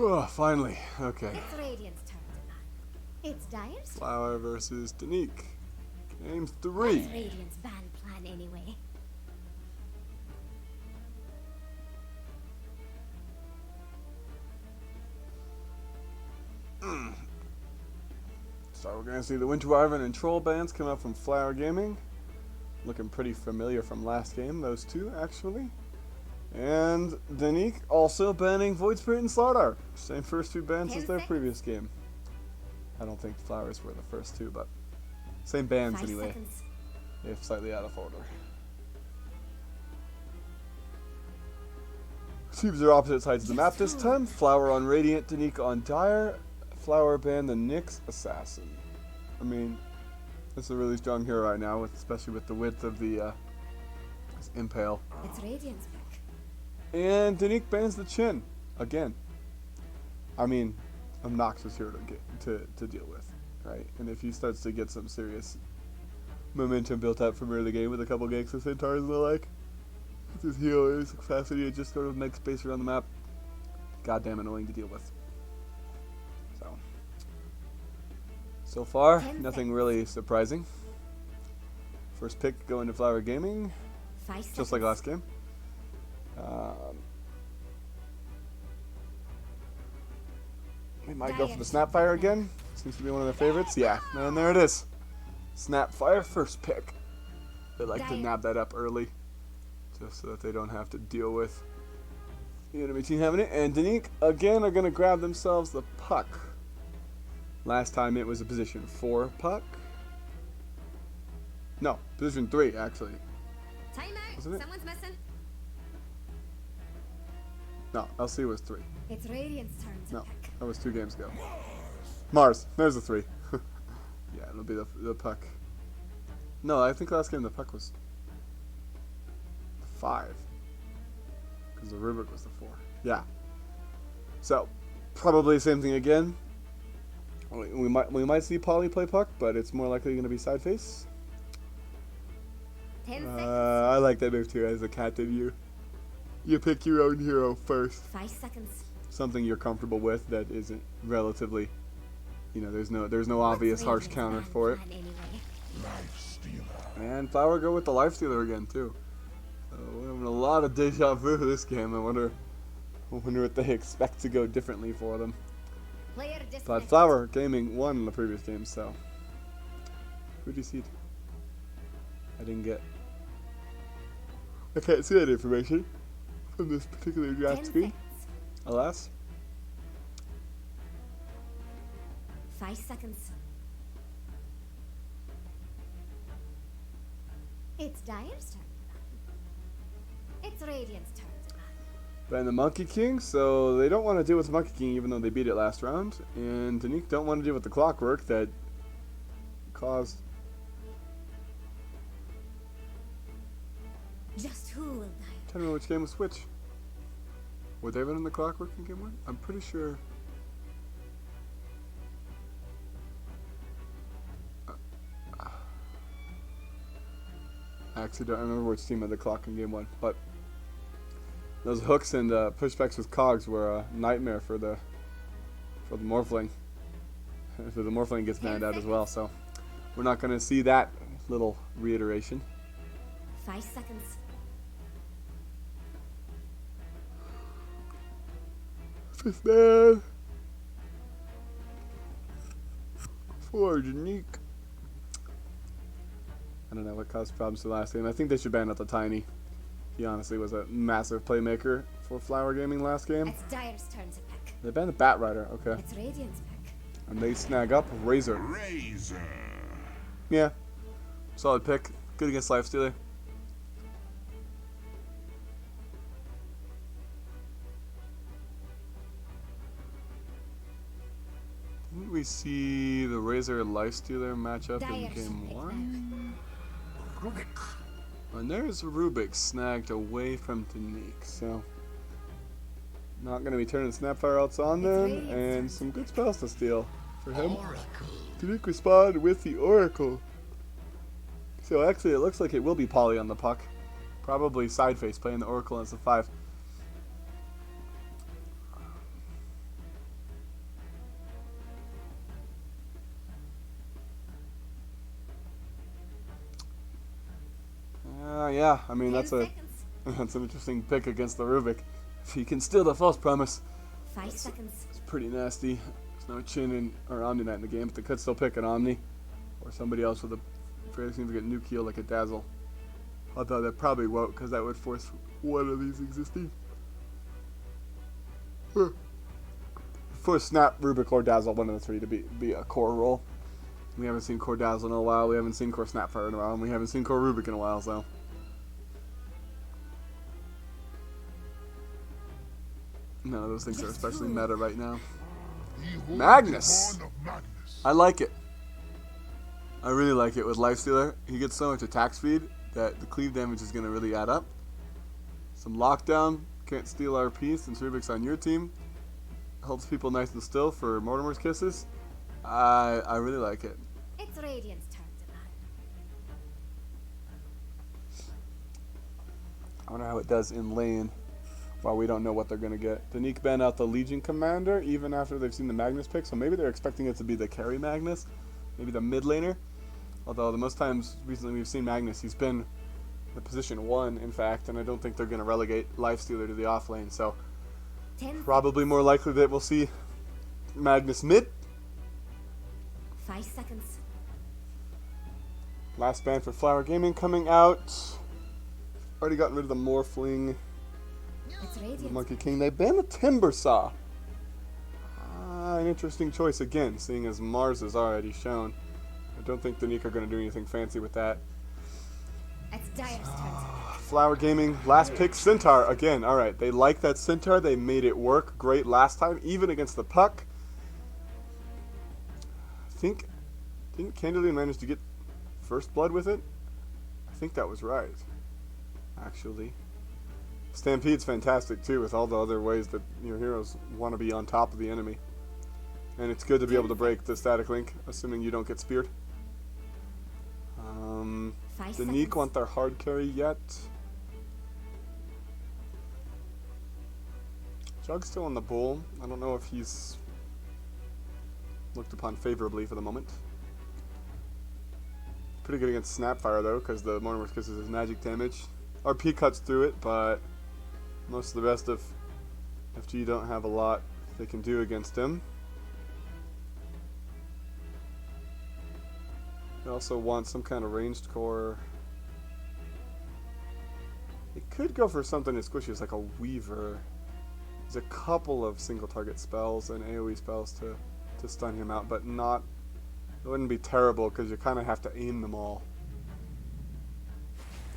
Oh, finally. Okay. It's Radiant's turn to ban. It's Dire's turn. Flower versus Denique. Game What's 3. Radiant's ban plan anyway? So we're gonna see the Winter Wyvern and Troll bans come out from Flower Gaming. Looking pretty familiar from last game, those two actually. And Denique also banning Void Spirit and Slardar. Same first two bans as their previous game. I don't think Flowers were the first two, but same bans 5 anyway, seconds. if slightly out of order. Teams are opposite sides of the map this time. Flower on Radiant, Denique on Dire. Flower ban the Nyx Assassin. I mean, this is a really strong hero right now, especially with the width of the this Impale. It's Radiant's pick. And Denique bans the Chin again. I mean, obnoxious hero to get to deal with, right? And if he starts to get some serious momentum built up from early game with a couple ganks of Centaurs and the like, with his healer's capacity to just go to the next space around the map, goddamn annoying to deal with. So far, nothing really surprising. First pick going to Flower Gaming, 5 seconds. just like last game. We might go for the Snapfire again. Seems to be one of their favorites. Yeah, and there it is. Snapfire, first pick. They like to nab that up early, just so that they don't have to deal with the enemy team having it. And Denique, again, are going to grab themselves the puck. Last time it was a position 4 puck. No, position 3 actually. Time out. Wasn't it? Someone's missing. No, LC was 3. It's Radiant's turn to No, pick. that was 2 games ago. Mars, there's the 3. Yeah, it'll be the puck. No, I think last game the puck was 5. Because the Rubik was the 4. Yeah. So, probably the same thing again. We might see Polly play puck, but it's more likely going to be side face. 10 seconds. I like that move too. As a captain, you pick your own hero first. 5 seconds. Something you're comfortable with that isn't relatively, there's no obvious harsh counter for it. And Flower go with the Lifestealer again too. So we're having a lot of deja vu this game. I wonder what they expect to go differently for them. But Flower Gaming won the previous game, so who do you seed? I can't see that information from this particular draft screen. Alas. 5 seconds. It's Dire's turn to ban. It's Radiant's turn to ban. Ban the Monkey King, so they don't want to deal with the Monkey King even though they beat it last round. And Denique don't want to deal with the Clockwork that caused... Just who will die? Tell me which game was which. Were they running the Clockwork in game 1? I'm pretty sure... I actually don't remember which team had the clock in game 1, but those hooks and pushbacks with cogs were a nightmare for the Morphling. So the Morphling gets banned out as well, so we're not going to see that little reiteration. 5 seconds. Fifth man for Denique. I don't know what caused problems the last game. I think they should ban out the Tiny. He honestly was a massive playmaker for Flower Gaming last game. It's Dire's turn to pick. They banned the Bat Rider, okay. It's Radiant's pick. And they snag up Razor. Yeah. Solid pick. Good against Lifestealer. Didn't we see the Razor Lifestealer matchup in game 1? And there's Rubik snagged away from Denique, so not going to be turning Snapfire ults on them, and some good spells to steal for him. Denique respond with the Oracle. So actually it looks like it will be Polly on the puck. Probably side face, playing the Oracle as a 5. yeah, I mean 10 that's seconds. that's an interesting pick against the Rubik. If he can steal the false promise, 5 seconds. it's pretty nasty. There's no Chin or Omni Knight in the game, but they could still pick an Omni or somebody else with a fairly significant nuke heal like a Dazzle. Although that probably won't, because that would force one of these existing. For Snap, Rubik, or Dazzle, one of the three to be a core role. We haven't seen core Dazzle in a while, we haven't seen core Snapfire in a while, and we haven't seen core Rubik in a while, so. None of those things are especially meta right now. Magnus! I like it. I really like it with Lifestealer. He gets so much attack speed that the cleave damage is going to really add up. Some lockdown, can't steal RP since Rubik's on your team. Helps people nice and still for Mortimer's kisses. I really like it. It's Radiant's turn to ban. I wonder how it does in lane while we don't know what they're going to get. Denique banned out the Legion Commander even after they've seen the Magnus pick, so maybe they're expecting it to be the carry Magnus, maybe the mid laner. Although the most times recently we've seen Magnus, he's been the position 1 in fact, and I don't think they're going to relegate Lifestealer to the off lane, so 10 probably more likely that we'll see Magnus mid. 5 seconds. Last ban for Flower Gaming coming out. Already gotten rid of the Morphling, It's the Radiant's. Monkey King. They banned the Timber Saw. An interesting choice again, seeing as Mars is already shown. I don't think Denique are going to do anything fancy with that. It's Dire's turn to ban. Flower Gaming, last pick, Centaur. Again, alright, they like that Centaur. They made it work great last time, even against the Puck. I think, didn't Candelian manage to get first blood with it? I think that was right, actually. Stampede's fantastic too, with all the other ways that your heroes want to be on top of the enemy. And it's good to be able to break the static link, assuming you don't get speared. 5 Denique seconds. want their hard carry yet. Jug's still on the bull. I don't know if he's looked upon favorably for the moment. Pretty good against Snapfire though, because the Mortimer's Kisses is magic damage. RP cuts through it, but most of the rest of FG don't have a lot they can do against him. They also want some kind of ranged core. They could go for something as squishy as like a Weaver. There's a couple of single target spells and AoE spells to stun him out, but not. It wouldn't be terrible because you kind of have to aim them all.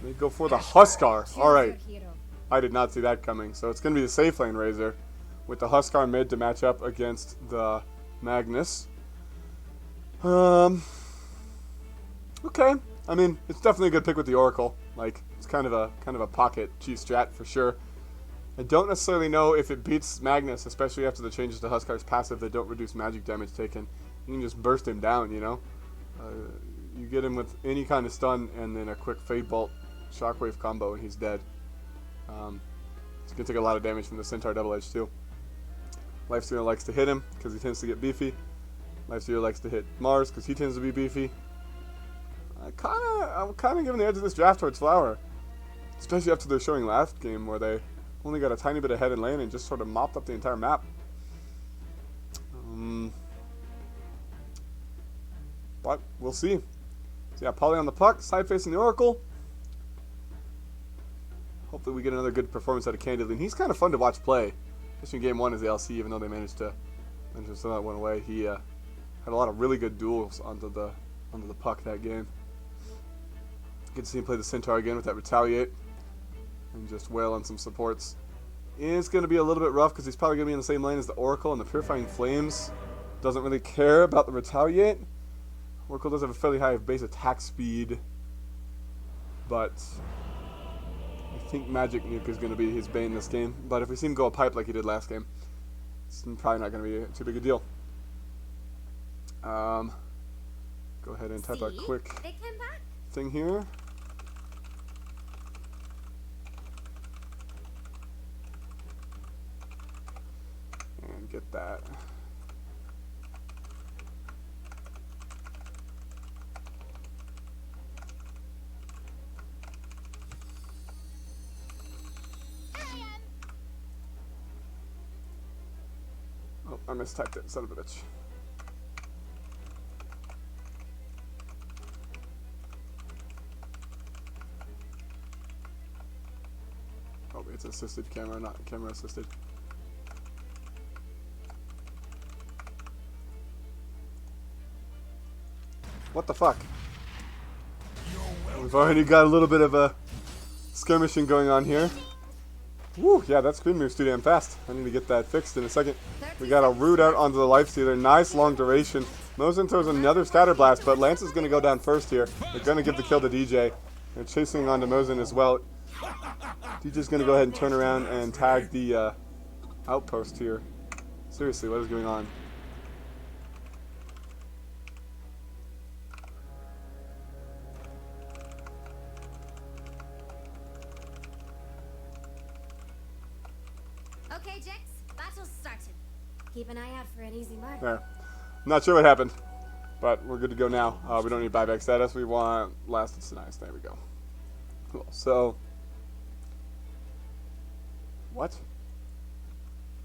They go for the Huskar. Choose Alright, your hero. I did not see that coming. So it's going to be the safe lane Razor with the Huskar mid to match up against the Magnus. Okay. I mean, it's definitely a good pick with the Oracle. Like, it's kind of a pocket chief strat for sure. I don't necessarily know if it beats Magnus, especially after the changes to Huskar's passive that don't reduce magic damage taken. You can just burst him down, you know? You get him with any kind of stun and then a quick Fade Bolt Shockwave combo and he's dead. It's going to take a lot of damage from the Centaur Double Edge too. Lifestealer likes to hit him because he tends to get beefy. Lifestealer likes to hit Mars because he tends to be beefy. I'm kind of giving the edge of this draft towards Flower. Especially after their showing last game where they only got a tiny bit ahead in lane and just sort of mopped up the entire map. But we'll see. So yeah, Polly on the puck, side facing the Oracle. Hopefully we get another good performance out of Candidly. And he's kind of fun to watch play. Especially in game 1 as the LC, even though they managed to send that one away. He had a lot of really good duels onto the puck that game. Good to see him play the Centaur again with that Retaliate. And just wail on some supports. It's going to be a little bit rough because he's probably going to be in the same lane as the Oracle, and the Purifying Flames doesn't really care about the Retaliate. Oracle does have a fairly high base attack speed, but I think Magic Nuke is going to be his bane this game. But if we see him go a pipe like he did last game, it's probably not going to be too big a deal. Go ahead and type a quick They came back. thing here. And get that. I mistyped it, son of a bitch. Oh, it's assisted camera, not camera assisted. What the fuck? We've already got a little bit of a skirmishing going on here. Woo, yeah, that screen moves too damn fast. I need to get that fixed in a second. We got a root out onto the lifestealer. Nice long duration. Mosin throws another scatter blast, but Lance is going to go down first here. They're going to give the kill to DJ. They're chasing onto Mosin as well. DJ's going to go ahead and turn around and tag the outpost here. Seriously, what is going on? Okay, Jax, battle's starting. Keep an eye out for an easy mark. There. Not sure what happened, but we're good to go now. We don't need buyback status. We want last it's nice. There we go. Cool. So, what?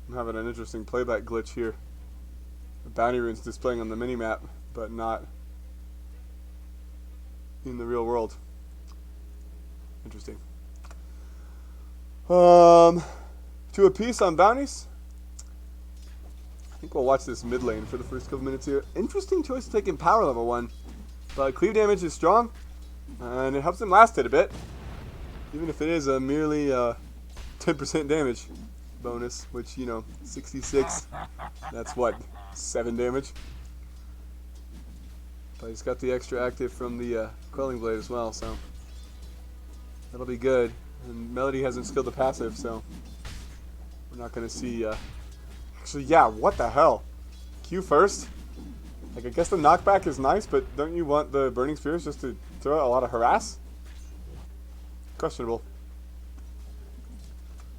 I'm having an interesting playback glitch here. The bounty rune's displaying on the mini-map, but not in the real world. Interesting. Two apiece on bounties. I think we'll watch this mid lane for the first couple minutes here. Interesting choice to take in power level 1. But cleave damage is strong, and it helps him last hit a bit. Even if it is a merely 10% damage bonus, which, you know, 66, that's what, 7 damage? But he's got the extra active from the Quelling Blade as well, so that'll be good. And Melody hasn't skilled the passive, so we're not going to see... Actually, yeah, what the hell? Q first? Like, I guess the knockback is nice, but don't you want the Burning Spears just to throw out a lot of harass? Questionable.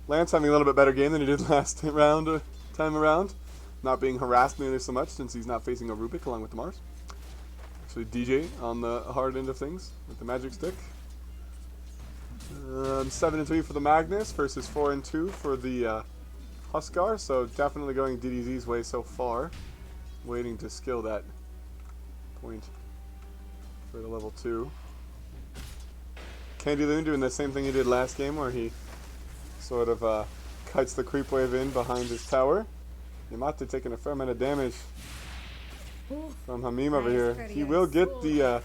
Lance having a little bit better game than he did last time around. Not being harassed nearly so much since he's not facing a Rubik along with the Mars. Actually, DJ on the hard end of things with the magic stick. 7-3 for the Magnus versus 4-2 for the Huskar. So definitely going DDZ's way so far. Waiting to skill that point for the level 2. Candy Loon doing the same thing he did last game where he sort of kites the creep wave in behind his tower. Yamate taking a fair amount of damage from Hamim over here. He will get the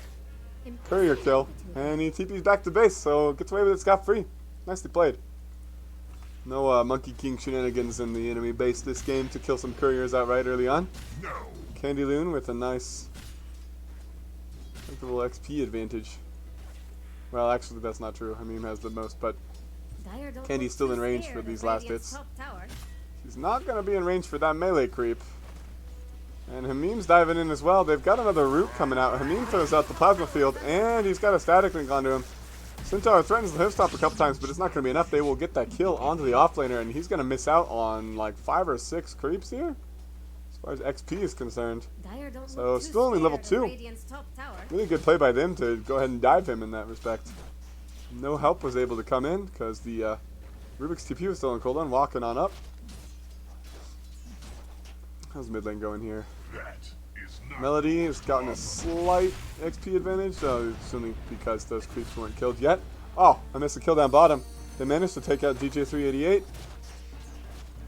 courier kill, and he TP's back to base, so gets away with it scot-free. Nicely played. No Monkey King shenanigans in the enemy base this game to kill some couriers outright early on. Candy Loon with a nice comfortable XP advantage. Well, actually that's not true. Hamim has the most, but Candy's still in range for these last hits. She's not going to be in range for that melee creep. And Hamim's diving in as well. They've got another root coming out. Hamim throws out the plasma field, and he's got a static link onto him. Centaur threatens the hip stop a couple times, but it's not going to be enough. They will get that kill onto the offlaner, and he's going to miss out on like 5 or 6 creeps here, as far as XP is concerned. So still only level 2. Really good play by them to go ahead and dive him in that respect. No help was able to come in because the Rubik's TP was still on cooldown, walking on up. How's mid lane going here? Melody has gotten a slight XP advantage, it's only because those creeps weren't killed yet. Oh, I missed a kill down bottom. They managed to take out DJ 388.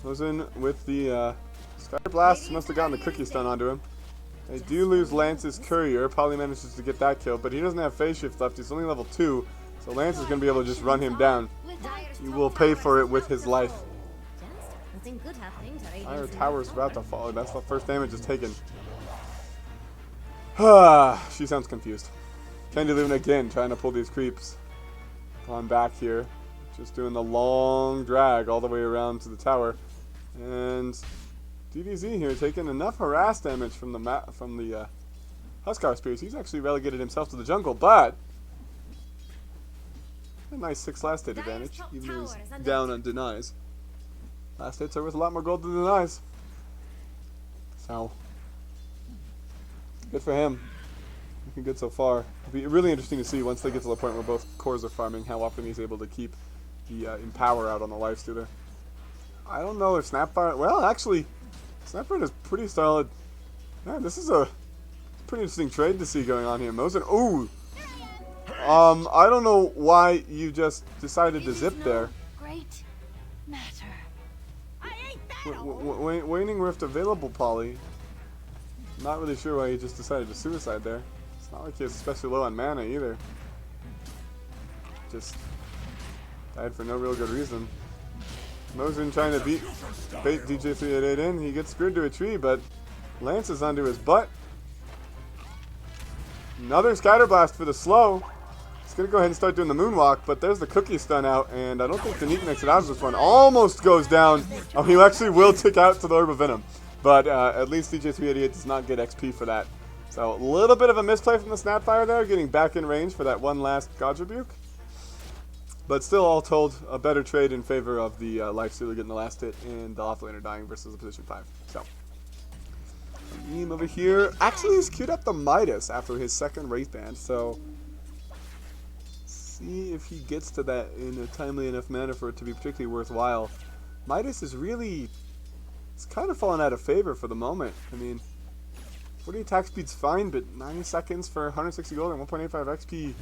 Was in with the Sky Blast, must have gotten the cookie stun onto him. They do lose Lance's courier. Probably manages to get that kill, but he doesn't have phase shift left. He's only level 2, so Lance is going to be able to just run him down. He will pay for it with his life. Our tower's about to fall. That's the first damage is taken. She sounds confused. Candy Loon again trying to pull these creeps on back here. Just doing the long drag all the way around to the tower. And DDZ here taking enough harass damage from the Huskar Spears. He's actually relegated himself to the jungle, but a nice 6 last hit advantage, even though he's down on denies. Last hits are worth a lot more gold than denies. So, good for him. Looking good so far. It'll be really interesting to see once they get to the point where both cores are farming, how often he's able to keep the Empower out on the Lifestealer. I don't know if Snapfire... Well, actually, Snapper is pretty solid. Yeah, this is a pretty interesting trade to see going on here. Mosin, ooh! I don't know why you just decided to zip there. Great matter. I ain't that old. Waning Rift available, Polly. Not really sure why he just decided to suicide there. It's not like he was especially low on mana either. Just died for no real good reason. Mosin trying to bait DJ388 in. He gets screwed to a tree, but Lance is onto his butt. Another Scatterblast for the slow. He's going to go ahead and start doing the moonwalk, but there's the cookie stun out, and I don't think Denique makes it out of this one. Almost goes down. Oh, he actually will tick out to the Orb of Venom. But at least DJ388 does not get XP for that. So a little bit of a misplay from the Snapfire there, getting back in range for that one last God Rebuke. But still, all told, a better trade in favor of the Lifestealer getting the last hit and the Offlaner dying versus the position 5. So, Meme over here. Actually, he's queued up the Midas after his second Wraith Band. So, see if he gets to that in a timely enough manner for it to be particularly worthwhile. Midas is really... it's kind of fallen out of favor for the moment. I mean, 40 attack speed's fine, but 90 seconds for 160 gold and 1.85 XP,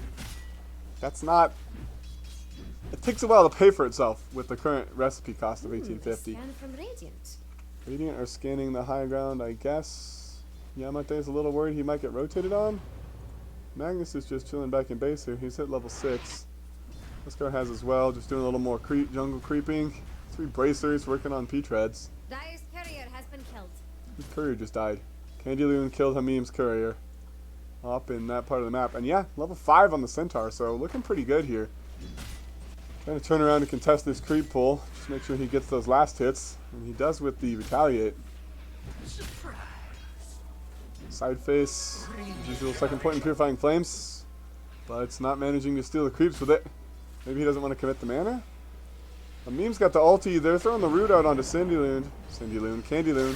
that's not... it takes a while to pay for itself with the current recipe cost of 1850. Scan from Radiant. Radiant are scanning the high ground, I guess. Yamate is a little worried he might get rotated on. Magnus is just chilling back in base here. He's hit level 6. Huskar has as well, just doing a little more jungle creeping. 3 bracers working on P-treads. Dire's courier has been killed. His courier just died. Candy Loon killed Hamim's courier up in that part of the map. And yeah, level 5 on the Centaur, so looking pretty good here. Trying to turn around and contest this creep pull. Just make sure he gets those last hits. And he does with the Retaliate. Side face. Usual second point in Purifying Flames. But it's not managing to steal the creeps with it. Maybe he doesn't want to commit the mana. The Meme's got the ulti. They're throwing the root out onto Candy Loon.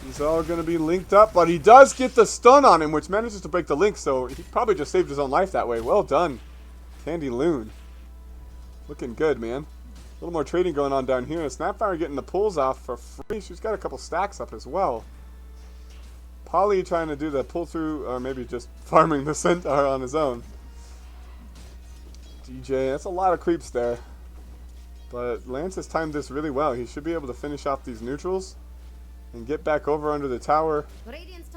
He's all going to be linked up, but he does get the stun on him, which manages to break the link, so he probably just saved his own life that way. Well done, Candy Loon. Looking good, man. A little more trading going on down here. Snapfire getting the pulls off for free. She's got a couple stacks up as well. Polly trying to do the pull through, or maybe just farming the Centaur on his own. DJ, that's a lot of creeps there. But Lance has timed this really well. He should be able to finish off these neutrals and get back over under the tower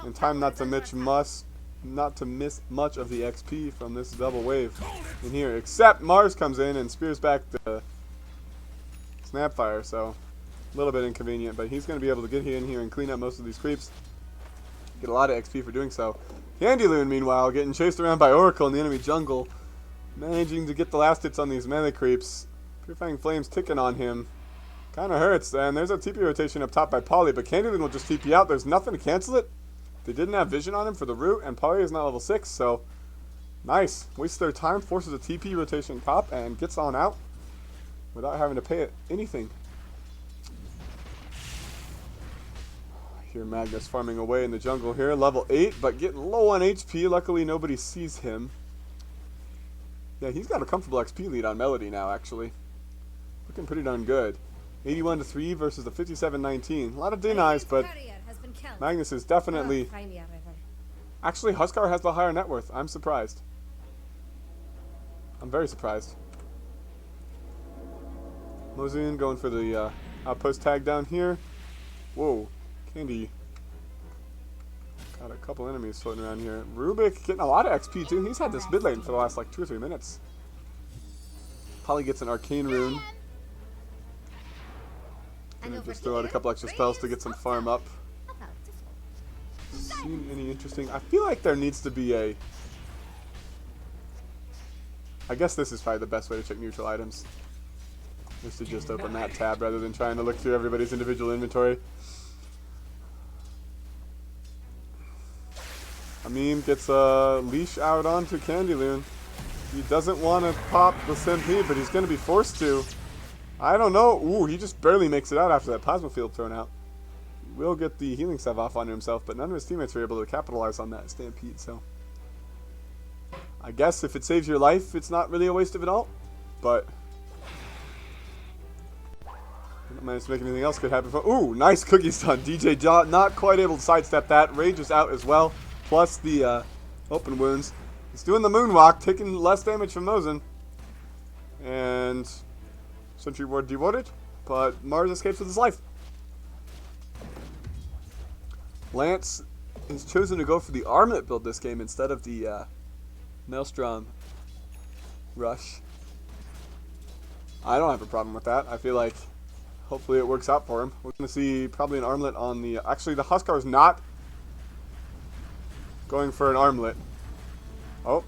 in time not to miss much of the XP from this double wave in here. Except Mars comes in and spears back the Snapfire, so a little bit inconvenient, but he's going to be able to get in here and clean up most of these creeps. Get a lot of XP for doing so. Candy Loon, meanwhile, getting chased around by Oracle in the enemy jungle, managing to get the last hits on these melee creeps. Purifying Flames ticking on him. Kind of hurts, and there's a TP rotation up top by Polly, but Candy Loon will just TP out. There's nothing to cancel it. They didn't have vision on him for the root, and Polly is not level 6, so nice. Wastes their time, forces a TP rotation pop, and gets on out without having to pay it anything. Here Magnus farming away in the jungle here, level 8, but getting low on HP. Luckily nobody sees him. Yeah, he's got a comfortable XP lead on Melody now, actually. Looking pretty darn good. 81-3 versus the 57-19. A lot of denies, but Magnus is definitely... Actually, Huskar has the higher net worth. I'm surprised. I'm very surprised. Mosin going for the outpost tag down here. Whoa. Candy. Got a couple enemies floating around here. Rubik getting a lot of XP too. He's had this mid lane for the last like 2 or 3 minutes. Polly gets an arcane rune. Gonna just throw out a couple extra spells to get some farm up. Seen any interesting? I feel like there needs to be a... I guess this is probably the best way to check neutral items. Is to just open that tab rather than trying to look through everybody's individual inventory. Meme gets a leash out onto Candy Loon. He doesn't want to pop the SMP, but he's going to be forced to. I don't know. Ooh, he just barely makes it out after that plasma field thrown out. He will get the healing salve off onto himself, but none of his teammates were able to capitalize on that stampede, so. I guess if it saves your life, it's not really a waste of it all, but Not managed to make anything else could happen. Ooh, nice cookie stun. DJ Jaw not quite able to sidestep that. Rage is out as well. Plus the open wounds. He's doing the moonwalk, taking less damage from Mosin. And Sentry Ward dewarded, but Mars escapes with his life. Lance has chosen to go for the armlet build this game instead of the Maelstrom rush. I don't have a problem with that. I feel like hopefully it works out for him. We're going to see probably an armlet on the... Actually, the Huskar is not going for an armlet. Oh.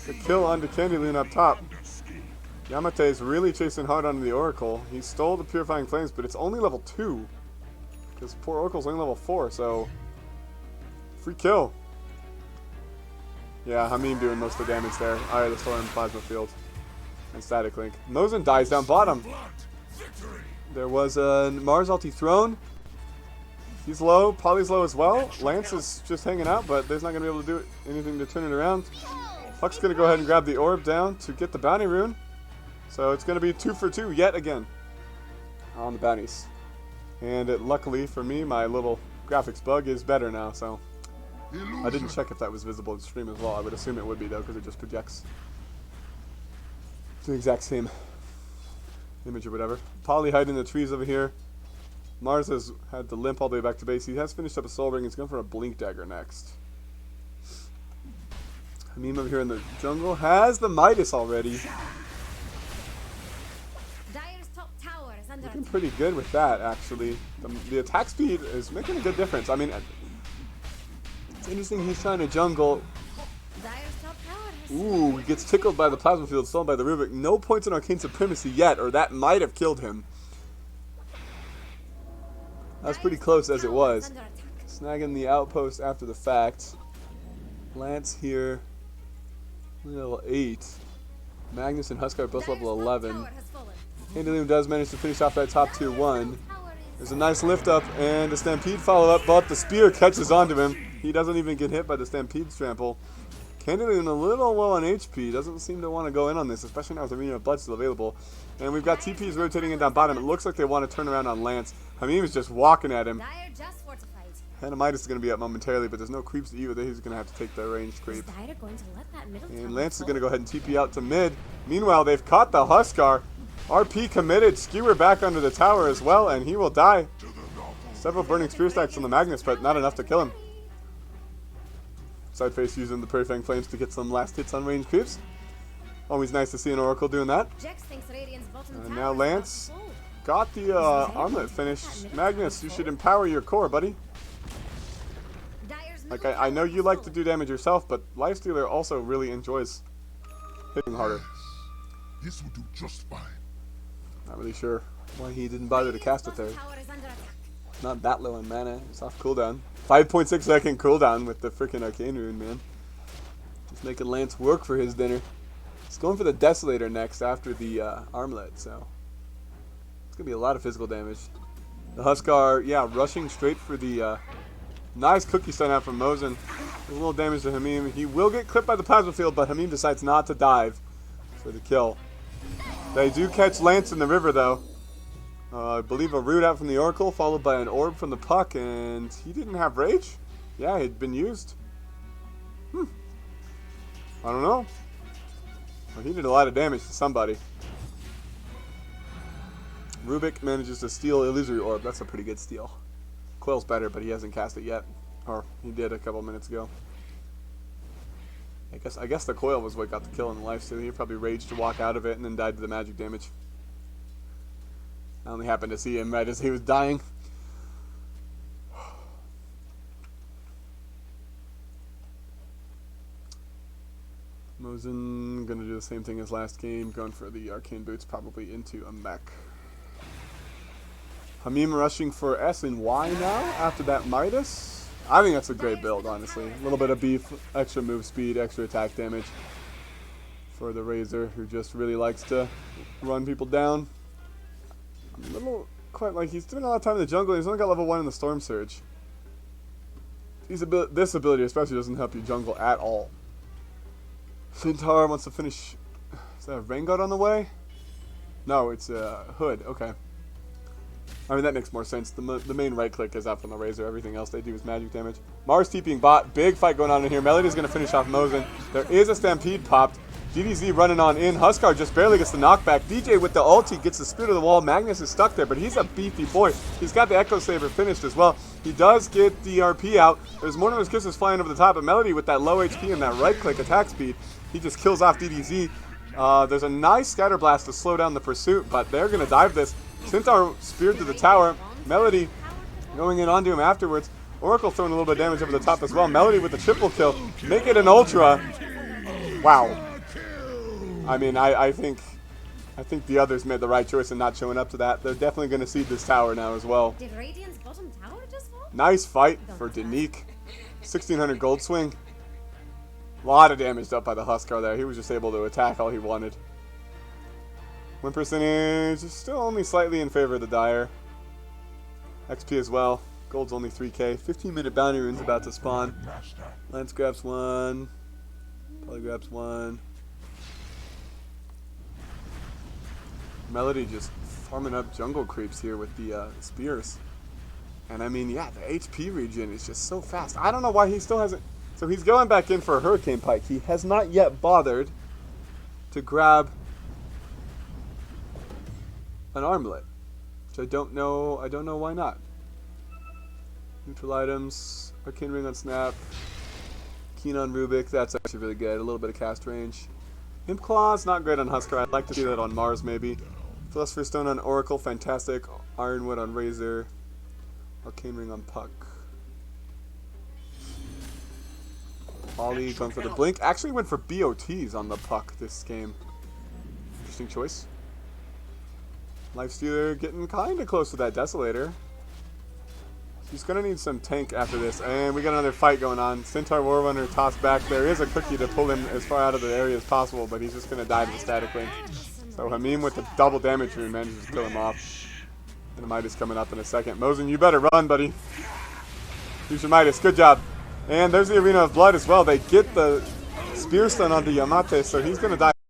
The kill onto Candyloon up top. Yamate is really chasing hard onto the Oracle. He stole the Purifying Flames, but it's only level 2. Because poor Oracle's only level 4, so... Free kill. Yeah, Hamim doing most of the damage there. Alright, the Storm, Plasma Field, and Static Link. Mosin dies down bottom. There was a Mars ulti thrown. He's low. Polly's low as well. Lance is just hanging out, but there's not going to be able to do anything to turn it around. Puck's going to go ahead and grab the orb down to get the bounty rune. So it's going to be 2 for 2 yet again on the bounties. And luckily for me, my little graphics bug is better now, so I didn't check if that was visible in stream as well. I would assume it would be, though, because it just projects the exact same image or whatever. Polly hiding in the trees over here. Mars has had to limp all the way back to base. He has finished up a soul ring. He's going for a blink dagger next. Hamim over here in the jungle has the Midas already. Looking pretty good with that, actually. The attack speed is making a good difference. I mean, it's interesting he's trying to jungle. Ooh, he gets tickled by the Plasma Field, stolen by the Rubik. No points in Arcane Supremacy yet, or that might have killed him. That was pretty close as it was. Snagging the outpost after the fact. Lance here, level 8. Magnus and Huskar are both level 11. Candyloon does manage to finish off that top tier 1. There's a nice lift up and a Stampede follow up, but the spear catches onto him. He doesn't even get hit by the Stampede trample. Candyloon a little low on HP, doesn't seem to want to go in on this, especially now with Arena of Blood still available. And we've got TPs rotating in down bottom. It looks like they want to turn around on Lance. Hamim is just walking at him. Hanamitis is going to be up momentarily, but there's no creeps to eat with it. He's going to have to take the ranged creep. And Lance is going to go ahead and TP out to mid. Meanwhile, they've caught the Huskar. RP committed, Skewer back under the tower as well, and he will die. Several burning spear stacks on the Magnus, but not enough to kill him. Sideface using the Purifying Flames to get some last hits on ranged creeps. Always nice to see an Oracle doing that. And now Lance got the armlet finished. Magnus, you should empower your core, buddy. Like, I know you like to do damage yourself, but Lifestealer also really enjoys hitting harder. This will do just fine. Not really sure why he didn't bother to cast it there. Not that low on mana. It's off cooldown. 5.6 second cooldown with the freaking Arcane Rune, man. Just making Lance work for his dinner. He's going for the Desolator next after the armlet, so it's going to be a lot of physical damage. The Huskar, yeah, rushing straight for the nice cookie stun out from Mosin. A little damage to Hamim. He will get clipped by the Plasma Field, but Hamim decides not to dive for the kill. They do catch Lance in the river, though. I believe a root out from the Oracle, followed by an orb from the Puck, and he didn't have rage? Yeah, he'd been used. I don't know. Well, he did a lot of damage to somebody. Rubik manages to steal Illusory Orb. That's a pretty good steal. Qual's better, but he hasn't cast it yet. Or he did a couple minutes ago. I guess the Coil was what got the kill in the lifesteal. He probably raged to walk out of it and then died to the magic damage. I only happened to see him right as he was dying. Mosin gonna do the same thing as last game, going for the arcane boots, probably into a mech. Hamim rushing for S and Y now after that Midas. I think that's a great build, honestly. A little bit of beef, extra move speed, extra attack damage for the Razor, who just really likes to run people down. I'm a little quite like he's doing a lot of time in the jungle. He's only got level 1 in the Storm Surge. This ability especially doesn't help you jungle at all. Fintar wants to finish. Is that a Vanguard on the way? No, it's Hood. Okay. I mean, that makes more sense. The main right click is out from the Razor. Everything else they do is magic damage. Mars TPing bot. Big fight going on in here. Melody's going to finish off Mosin. There is a Stampede popped. GDZ running on in. Huskar just barely gets the knockback. DJ with the ulti gets the Spirit of the Wall. Magnus is stuck there, but he's a beefy boy. He's got the Echo Saber finished as well. He does get the RP out. There's more of his kisses flying over the top, but Melody with that low HP and that right click attack speed, he just kills off DDZ. There's a nice Scatter Blast to slow down the pursuit, but they're going to dive this. Centaur speared to the tower. Melody going in onto him afterwards. Oracle throwing a little bit of damage over the top as well. Melody with the triple kill. Make it an Ultra. Wow. I mean, I think the others made the right choice in not showing up to that. They're definitely going to seed this tower now as well. Did Radiant's bottom tower just fall? Nice fight for Denique. 1,600 gold swing. A lot of damage dealt by the Huskar there. He was just able to attack all he wanted. Win percentage is still only slightly in favor of the Dire. XP as well. Gold's only 3k. 15-minute bounty rune's about to spawn. Lance grabs one. Poly grabs one. Melody just farming up jungle creeps here with the spears. And I mean, yeah, the HP regen is just so fast. I don't know why he still hasn't... So he's going back in for a Hurricane Pike. He has not yet bothered to grab an armlet, which I don't know why not. Neutral items, Arcane Ring on Snap, Keen on Rubik, that's actually really good. A little bit of cast range. Imp Claw's not great on Huskar. I'd like to see that on Mars maybe. Philosopher's Stone on Oracle, fantastic. Ironwood on Razor. Arcane Ring on Puck. Ollie going for the Blink. Actually went for BOTs on the Puck this game. Interesting choice. Lifestealer getting kind of close to that Desolator. He's going to need some tank after this. And we got another fight going on. Centaur Warrunner tossed back. There is a cookie to pull him as far out of the area as possible, but he's just going to die to the static link. So Hamim with the double damage rune manages to kill him off. And the Midas coming up in a second. Mosin, you better run, buddy. Use your Midas. Good job. And there's the Arena of Blood as well. They get the Spear Stun onto Yamate, so he's going to die.